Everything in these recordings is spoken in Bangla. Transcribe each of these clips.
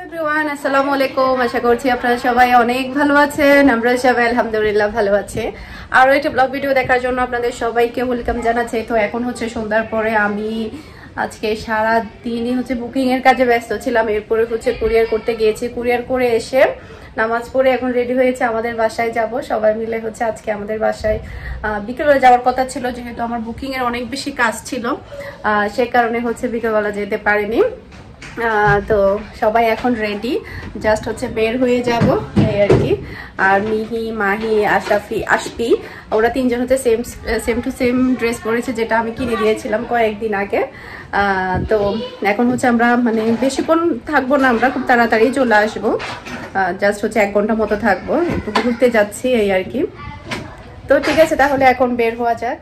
এভরিওয়ান, আসসালামু আলাইকুম। আশা করছি আপনারা সবাই অনেক ভালো আছেন। আমরা সবাই আলহামদুলিল্লাহ ভালো আছি। আরও একটা ব্লগ ভিডিও দেখার জন্য আপনাদের সবাইকে ওয়েলকাম জানাচ্ছি। তো এখন হচ্ছে সন্ধ্যার পরে আমি আজকে সারা দিনই হচ্ছে বুকিং এর কাজে ব্যস্ত ছিলাম। এরপরে হচ্ছে কুরিয়ার করতে গিয়েছি। কুরিয়ার করে এসে নামাজ পড়ে এখন রেডি হয়েছে, আমাদের বাসায় যাব। সবাই মিলে হচ্ছে আজকে আমাদের বাসায় বিকেলবেলা যাওয়ার কথা ছিল, যেহেতু আমার বুকিং এর অনেক বেশি কাজ ছিল, সে কারণে হচ্ছে বিকেলবেলা যেতে পারিনি। তো সবাই এখন রেডি, জাস্ট হচ্ছে বের হয়ে যাব এই আর কি। আর মিহি, মাহি, আশপি ওরা তিনজন হচ্ছে সেম টু সেম ড্রেস পরেছে, যেটা আমি কিনে দিয়েছিলাম কয়েকদিন আগে। তো এখন হচ্ছে আমরা মানে বেশিক্ষণ থাকবো না, আমরা খুব তাড়াতাড়ি চলে আসবো। জাস্ট হচ্ছে 1 ঘন্টা মতো থাকবো, একটু ঘুরতে যাচ্ছি এই আর কি। তো ঠিক আছে, তাহলে এখন বের হওয়া যাক।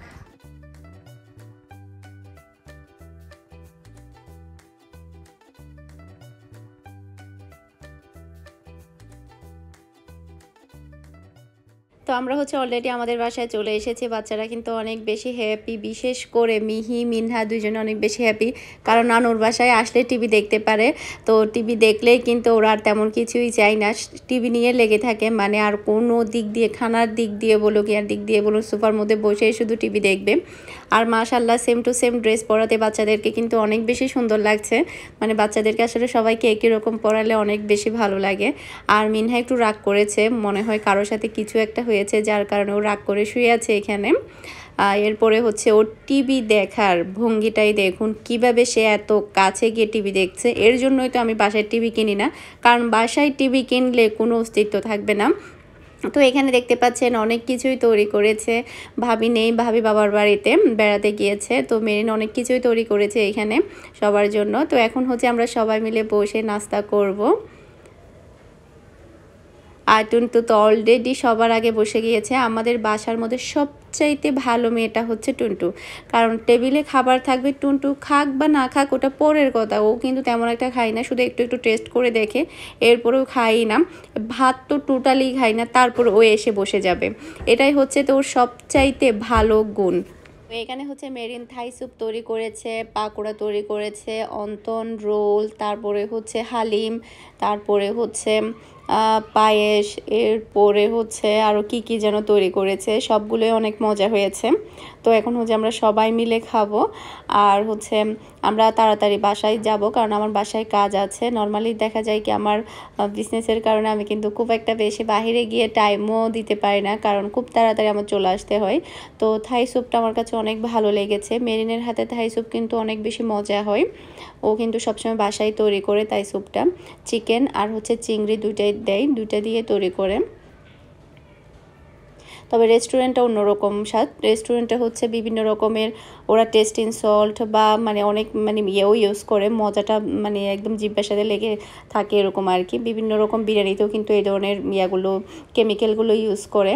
তো আমরা হচ্ছে অলরেডি আমাদের বাসায় চলে এসেছি। বাচ্চারা কিন্তু অনেক বেশি হ্যাপি, বিশেষ করে মিহি, মিনহা দুইজনে অনেক বেশি হ্যাপি, কারণ নানুর বাসায় আসলে টিভি দেখতে পারে। তো টিভি দেখলেই কিন্তু ওরা আর তেমন কিছুই চাই না, টিভি নিয়ে লেগে থাকে। মানে আর কোনো দিক দিয়ে, খানার দিক দিয়ে বলো কি আর দিক দিয়ে বলো, সোফার মধ্যে বসে শুধু টিভি দেখবে। আর মাশাআল্লাহ সেম টু সেম ড্রেস পরাতে বাচ্চাদেরকে কিন্তু অনেক বেশি সুন্দর লাগছে। মানে বাচ্চাদেরকে আসলে সবাইকে একই রকম পরালে অনেক বেশি ভালো লাগে। আর মিনহা একটু রাগ করেছে, মনে হয় কারোর সাথে কিছু একটা হয়েছে, যার কারণে ও রাগ করে শুয়ে আছে এখানে। এরপরে হচ্ছে ওর টিভি দেখার ভঙ্গিটাই দেখুন, কিভাবে সে এত কাছে গিয়ে টিভি দেখছে। এর জন্যই তো আমি বাসায় টিভি কিনি না, কারণ বাসায় টিভি কিনলে কোনো অস্তিত্ব থাকবে না। তো এখানে দেখতে পাচ্ছেন অনেক কিছুই তৈরি করেছে। ভাবি নেই, ভাবি বাবার বাড়িতে বেড়াতে গিয়েছে। তো মেরিন অনেক কিছুই তৈরি করেছে এখানে সবার জন্য। তো এখন হচ্ছে আমরা সবাই মিলে বসে নাস্তা করব। আর টুনটু তো অলরেডি সবার আগে বসে গিয়েছে। আমাদের বাসার মধ্যে সবচাইতে ভালো মেয়েটা হচ্ছে টুনটু, কারণ টেবিলে খাবার থাকবে, টুনটু খাক বা না খাক ওটা পরের কথা। ও কিন্তু তেমন একটা খায় না, শুধু একটু একটু টেস্ট করে দেখে, এরপরেও খাই না। ভাত তো টোটালি খাই না, তারপর ও এসে বসে যাবে। এটাই হচ্ছে তো ওর সবচাইতে ভালো গুণ। এখানে হচ্ছে মেরিন থাই স্যুপ তৈরি করেছে, পাকোড়া তৈরি করেছে, অন্তন রোল, তারপরে হচ্ছে হালিম, তারপরে হচ্ছে পায়েস, এরপরে হচ্ছে আরও কি কি যেন তৈরি করেছে, সবগুলোই অনেক মজা হয়েছে। তো এখন হচ্ছে আমরা সবাই মিলে খাবো। আর হচ্ছে আমরা তাড়াতাড়ি বাসায় যাব, কারণ আমার বাসায় কাজ আছে। নর্মালি দেখা যায় কি আমার বিজনেসের কারণে আমি কিন্তু খুব একটা বেশি বাইরে গিয়ে টাইমও দিতে পারি না, কারণ খুব তাড়াতাড়ি আমার চলে আসতে হয়। তো থাই স্যুপটা আমার কাছে অনেক ভালো লেগেছে। মেরিনের হাতে থাই স্যুপ কিন্তু অনেক বেশি মজা হয়, ও কিন্তু সবসময় বাসায় তৈরি করে থাই স্যুপটা। চিকেন আর হচ্ছে চিংড়ি দুইটাই দেয়, দুইটা দিয়ে তৈরি করে। তবে রেস্টুরেন্টটা অন্যরকম স্বাদ। রেস্টুরেন্টে হচ্ছে বিভিন্ন রকমের ওরা টেস্টিং সল্ট বা মানে অনেক মানে ইয়েও ইউজ করে, মজাটা মানে একদম জিহ্বার সাথে লেগে থাকে এরকম আর কি। বিভিন্ন রকম বিরিয়ানিতেও কিন্তু এই ধরনের ইয়াগুলো, কেমিক্যালগুলো ইউজ করে।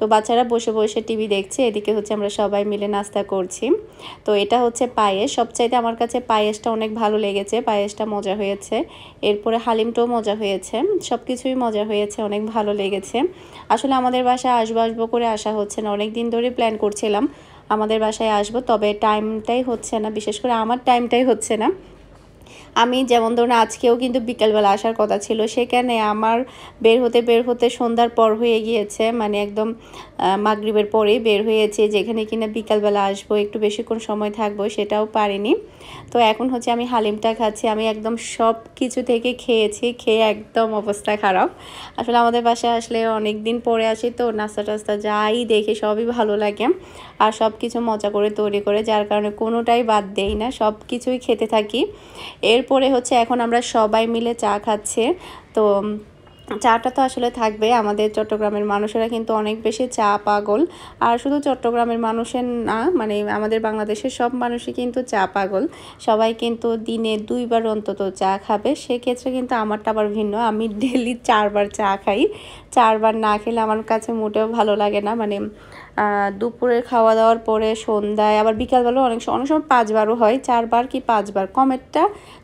তো বাচ্চারা বসে বসে টিভি দেখছে, এদিকে হচ্ছে আমরা সবাই মিলে নাস্তা করছি। তো এটা হচ্ছে পায়েস। সবচাইতে আমার কাছে পায়েসটা অনেক ভালো লেগেছে, পায়েসটা মজা হয়েছে। এরপরে হালিমটাও মজা হয়েছে, সব কিছুই মজা হয়েছে, অনেক ভালো লেগেছে। আসলে আমাদের বাসায় আসবো করে আসা হচ্ছে না, অনেক দিন ধরে প্ল্যান করছিলাম আমাদের বাসায় আসবো, তবে টাইমটাই হচ্ছে না, বিশেষ করে আমার টাইমটাই হচ্ছে না। আমি যেমন ধরুন আজকেও কিন্তু বিকালবেলা আসার কথা ছিল, সেখানে আমার বের হতে সন্ধ্যার পর হয়ে গিয়েছে, মানে একদম মাগরিবের পরেই বের হয়েছে, যেখানে কিনা বিকালবেলা আসবো, একটু বেশিক্ষণ সময় থাকবো, সেটাও পারিনি। তো এখন হচ্ছে আমি হালিমটা খাচ্ছি। আমি একদম সব কিছু থেকে খেয়েছি, খেয়ে একদম অবস্থা খারাপ। আসলে আমাদের বাসায় আসলে অনেক দিন পরে আসি, তো নাস্তা টাস্তা যাই দেখে সবই ভালো লাগে, আর সব কিছু মজা করে তৈরি করে, যার কারণে কোনোটাই বাদ দেই না, সব কিছুই খেতে থাকি। এরপরে হচ্ছে এখন আমরা সবাই মিলে চা খাচ্ছি। তো চাটা তো আসলে থাকবে, আমাদের চট্টগ্রামের মানুষেরা কিন্তু অনেক বেশি চা পাগল। আর শুধু চট্টগ্রামের মানুষের না, মানে আমাদের বাংলাদেশের সব মানুষই কিন্তু চা পাগল। সবাই কিন্তু দিনে 2 বার অন্তত চা খাবে। সেক্ষেত্রে কিন্তু আমারটা আবার ভিন্ন, আমি ডেলি 4 বার চা খাই। 4 বার না খেলে আমার কাছে মোটেও ভালো লাগে না। মানে দুপুরের খাওয়া দাওয়ার পরে সন্ধ্যায়, আবার বিকালবেলা অনেক সময় 5 বারও হয়, 4 বার কি 5 বার, কমেরটা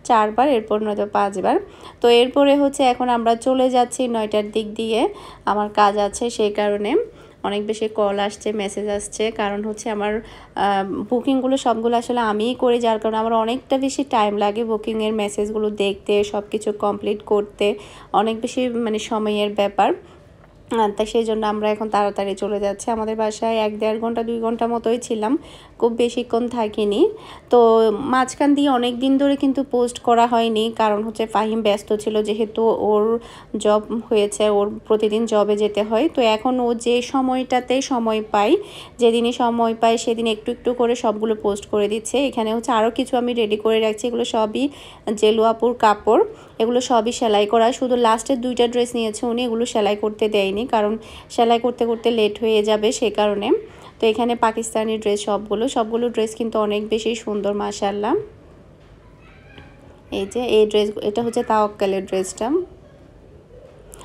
4 বার, এরপর নয়তো 5 বার। তো এরপরে হচ্ছে এখন আমরা চলে যাচ্ছি 9টার দিক দিয়ে, আমার কাজ আছে সেই কারণে। অনেক বেশি কল আসছে, মেসেজ আসছে। কারণ হচ্ছে আমার বুকিংগুলো সবগুলো আসলে আমিই করি, যার কারণে আমার অনেকটা বেশি টাইম লাগে বুকিংয়ের মেসেজগুলো দেখতে, সব কিছু কমপ্লিট করতে, অনেক বেশি মানে সময়ের ব্যাপার। তাই সেই জন্য আমরা এখন তাড়াতাড়ি চলে যাচ্ছি। আমাদের বাসায় 1-1.5 ঘন্টা 2 ঘন্টা মতোই ছিলাম, খুব বেশিক্ষণ থাকিনি। তো মাঝখান দিয়ে অনেক দিন ধরে কিন্তু পোস্ট করা হয়নি, কারণ হচ্ছে ফাহিম ব্যস্ত ছিল, যেহেতু ওর জব হয়েছে, ওর প্রতিদিন জবে যেতে হয়। তো এখন ও যে সময়টাতে সময় পায়, যেদিনই সময় পায় সেদিন একটু একটু করে সবগুলো পোস্ট করে দিচ্ছে। এখানে হচ্ছে আরও কিছু আমি রেডি করে রাখছি, এগুলো সবই জেলু আপুর কাপড়, এগুলো সবই সেলাই করা। শুধু লাস্টের 2টা ড্রেস নিয়েছে উনি, এগুলো সেলাই করতে দেয়নি, কারণ সেলাই করতে করতে লেট হয়ে যাবে সে কারণে। তো এখানে পাকিস্তানি ড্রেস সবগুলো ড্রেস কিন্তু অনেক বেশি সুন্দর মাশাআল্লাহ। এই যে এই ড্রেস, এটা হচ্ছে তাওয়াক্কালের ড্রেসটা।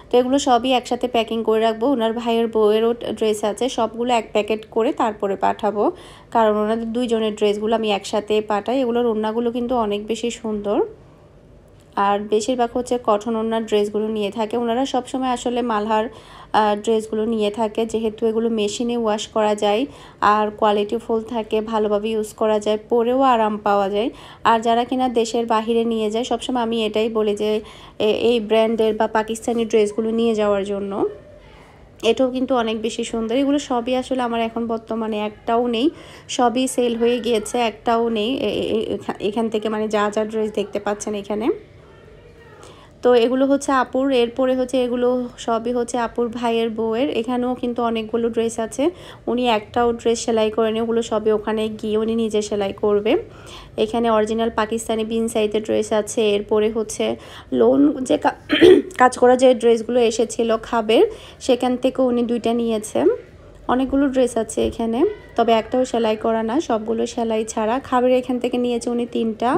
তো এগুলো সবই একসাথে প্যাকিং করে রাখবো। ওনার ভাইয়ের বউয়েরও ড্রেস আছে, সবগুলো এক প্যাকেট করে তারপরে পাঠাবো, কারণ ওনাদের 2 জনের ড্রেসগুলো আমি একসাথে পাঠাই। এগুলোর ওড়নাগুলো কিন্তু অনেক বেশি সুন্দর, আর বেশিরভাগ হচ্ছে কটন ওড়নার ড্রেসগুলো নিয়ে থাকে ওনারা সবসময়। আসলে মালহার ড্রেসগুলো নিয়ে থাকে, যেহেতু এগুলো মেশিনে ওয়াশ করা যায় আর কোয়ালিটি ফুল থাকে, ভালোভাবে ইউজ করা যায়, পরেও আরাম পাওয়া যায়। আর যারা কিনা দেশের বাহিরে নিয়ে যায়, সবসময় আমি এটাই বলি যে এই ব্র্যান্ডের বা পাকিস্তানি ড্রেসগুলো নিয়ে যাওয়ার জন্য। এটাও কিন্তু অনেক বেশি সুন্দর। এগুলো সবই আসলে আমার এখন বর্তমানে একটাও নেই, সবই সেল হয়ে গিয়েছে, একটাও নেই এখান থেকে, মানে যা যা ড্রেস দেখতে পাচ্ছেন এখানে। তো এগুলো হচ্ছে আপুর, এরপরে হচ্ছে এগুলো সবই হচ্ছে আপুর ভাইয়ের বউয়ের। এখানেও কিন্তু অনেকগুলো ড্রেস আছে, উনি একটাও ড্রেস সেলাই করেনি, ওগুলো সবই ওখানে গিয়ে উনি নিজে সেলাই করবে। এখানে অরিজিনাল পাকিস্তানি বিন সাইজের ড্রেস আছে। এরপরে হচ্ছে লোন যে কাজ করা যে ড্রেসগুলো এসেছিল খাবের, সেখান থেকে উনি 2টা নিয়েছে। অনেকগুলো ড্রেস আছে এখানে, তবে একটাও সেলাই করা না, সবগুলো সেলাই ছাড়া। খাবের এখান থেকে নিয়েছে উনি 3টা।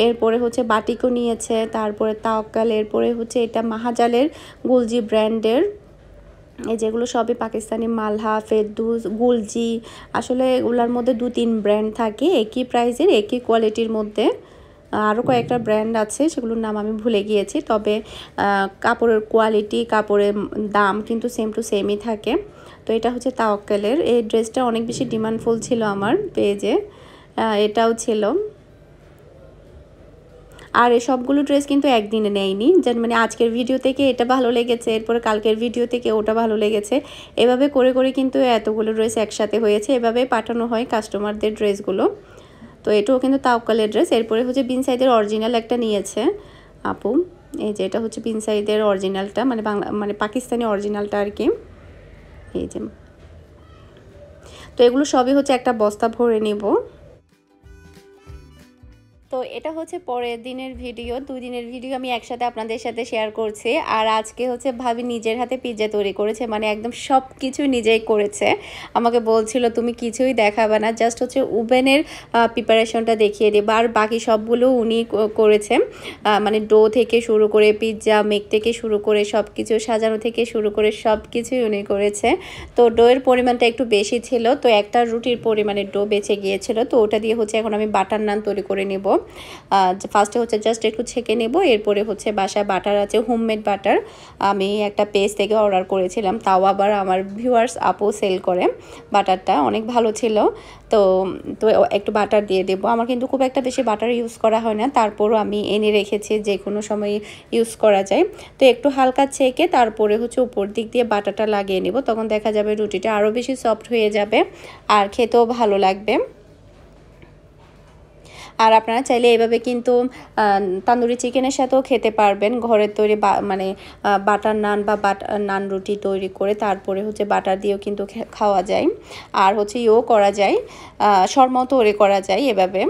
এরপরে হচ্ছে বাটিকও নিয়েছে, তারপরে তাওয়াক্কাল, এরপরে হচ্ছে এটা মাহাজালের গুলজি ব্র্যান্ডের। এই যেগুলো সবই পাকিস্তানি, মালহা, ফেরদৌস, গুলজি, আসলে এগুলোর মধ্যে 2-3 ব্র্যান্ড থাকে একই প্রাইসের, একই কোয়ালিটির মধ্যে। আরও কয়েকটা ব্র্যান্ড আছে, সেগুলোর নাম আমি ভুলে গিয়েছি, তবে কাপড়ের কোয়ালিটি, কাপড়ের দাম কিন্তু সেম টু সেমই থাকে। তো এটা হচ্ছে তাওয়াক্কালের। এই ড্রেসটা অনেক বেশি ডিমান্ডফুল ছিল আমার পেজে, এটাও ছিল। আর এই সবগুলো ড্রেস কিন্তু একদিনে নেয়নি, যে মানে আজকের ভিডিও থেকে এটা ভালো লেগেছে, এরপরে কালকের ভিডিও থেকে ওটা ভালো লেগেছে, এভাবে করে করে কিন্তু এতগুলো ড্রেস একসাথে হয়েছে। এভাবে পাঠানো হয় কাস্টমারদের ড্রেসগুলো। তো এটাও কিন্তু তাওয়াক্কালের ড্রেস। এরপরে হচ্ছে বিন সাইদের অরিজিনাল একটা নিয়েছে আপু, এই যে এটা হচ্ছে বিন সাইদের অরিজিনালটা, মানে বাংলা মানে পাকিস্তানি অরিজিনালটা আর কি। এই যে, তো এগুলো সবই হচ্ছে একটা বস্তা ভরে নিব। তো এটা হচ্ছে পরের দিনের ভিডিও, 2 দিনের ভিডিও আমি একসাথে আপনাদের সাথে শেয়ার করছি। আর আজকে হচ্ছে ভাবি নিজের হাতে পিৎজা তৈরি করেছে, মানে একদম সব কিছু নিজেই করেছে। আমাকে বলছিল তুমি কিছুই দেখাবে না, জাস্ট হচ্ছে ওভেনের প্রিপারেশনটা দেখিয়ে দেবে, আর বাকি সবগুলো উনি করেছে। মানে ডো থেকে শুরু করে, পিৎজা মেক থেকে শুরু করে, সব কিছু সাজানো থেকে শুরু করে সব কিছুই উনি করেছে। তো ডোয়ের পরিমাণটা একটু বেশি ছিল, তো একটা রুটির পরিমাণে ডো বেঁচে গিয়েছিল, তো ওটা দিয়ে হচ্ছে এখন আমি বাটার নান তৈরি করে নেব। ফার্স্টে হচ্ছে জাস্ট একটু ছেঁকে নেব, এরপরে হচ্ছে বাসায় বাটার আছে, হোমমেড বাটার, আমি একটা পেজ থেকে অর্ডার করেছিলাম, তাও আবার আমার ভিউয়ার্স আপু সেল করে, বাটারটা অনেক ভালো ছিল। তো তো একটু বাটার দিয়ে দেবো। আমার কিন্তু খুব একটা বেশি বাটার ইউজ করা হয় না, তারপরও আমি এনে রেখেছি, যে কোনো সময় ইউজ করা যায়। তো একটু হালকা ছেঁকে তারপরে হচ্ছে উপর দিক দিয়ে বাটারটা লাগিয়ে নেব, তখন দেখা যাবে রুটিটা আরও বেশি সফট হয়ে যাবে আর খেতেও ভালো লাগবে। আর আপনারা চাইলে এভাবে কিন্তু তান্দুরি চিকেনের সাথেও খেতে পারবেন, ঘরের তৈরি মানে বাটার নান বা নান রুটি তৈরি করে তারপরে হচ্ছে বাটার দিয়েও কিন্তু খাওয়া যায়। আর হচ্ছে করা যায়, শর্মাও তৈরি করা যায় এভাবে।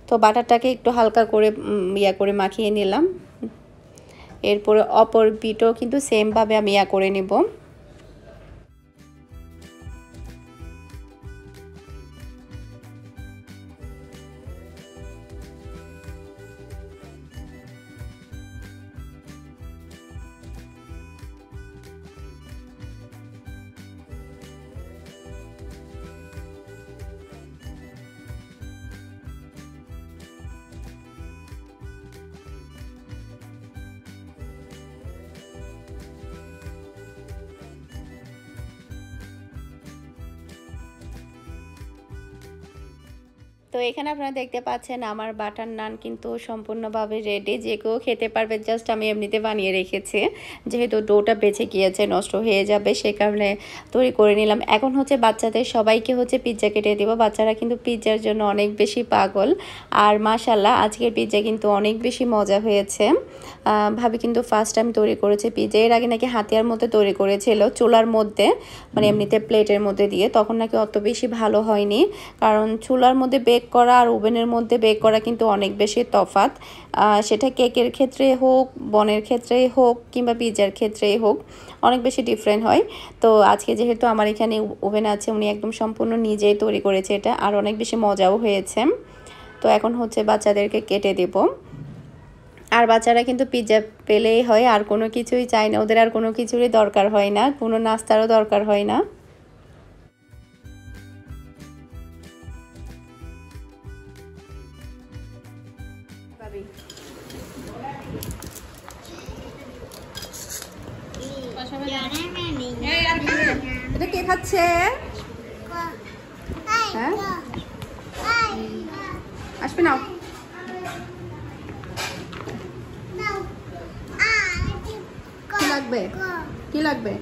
তো বাটারটাকে একটু হালকা করে করে মাখিয়ে নিলাম, এরপরে অপর পিঠও কিন্তু সেমভাবে আমি করে নেব। তো এখানে আপনারা দেখতে পাচ্ছেন আমার বাটার নান কিন্তু সম্পূর্ণভাবে রেডি, যে কেউ খেতে পারবে। জাস্ট আমি এমনিতে বানিয়ে রেখেছি, যেহেতু ডোটা বেঁচে গিয়েছে, নষ্ট হয়ে যাবে, সে কারণে তৈরি করে নিলাম। এখন হচ্ছে বাচ্চাদের সবাইকে হচ্ছে পিৎজা কেটে দেব। বাচ্চারা কিন্তু পিৎজার জন্য অনেক বেশি পাগল। আর মাশাল্লাহ আজকের পিৎজা কিন্তু অনেক বেশি মজা হয়েছে। ভাবি কিন্তু ফার্স্ট টাইম তৈরি করেছে পিৎজা। এর আগে নাকি হাতিয়ার মধ্যে তৈরি করেছিল, চুলার মধ্যে, মানে এমনিতে প্লেটের মধ্যে দিয়ে, তখন নাকি অত বেশি ভালো হয়নি। কারণ চুলার মধ্যে বেক করা আর ওভেনের মধ্যে বেক করা কিন্তু অনেক বেশি তফাৎ। সেটা কেকের ক্ষেত্রে হোক, বনের ক্ষেত্রেই হোক, কিংবা পিৎজার ক্ষেত্রেই হোক, অনেক বেশি ডিফারেন্ট হয়। তো আজকে যেহেতু আমার এখানে ওভেন আছে, উনি একদম সম্পূর্ণ নিজেই তৈরি করেছে এটা, আর অনেক বেশি মজাও হয়েছে। তো এখন হচ্ছে বাচ্চাদেরকে কেটে দেব। আর বাচ্চারা কিন্তু পিৎজা পেলেই হয়, আর কোনো কিছুই চায় না, ওদের আর কোনো কিছুরই দরকার হয় না, কোনো নাস্তারও দরকার হয় না। এটা কে খাচ্ছে? হ্যাঁ আসবে নাও। কি লাগবে? কি লাগবে?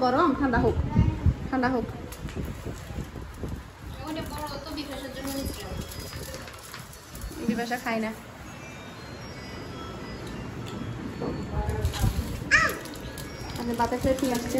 গরম? ঠান্ডা হোক, ঠান্ডা হোক। বিপাশা খাই না। আপনি বাতাসে ঠিক আসছে?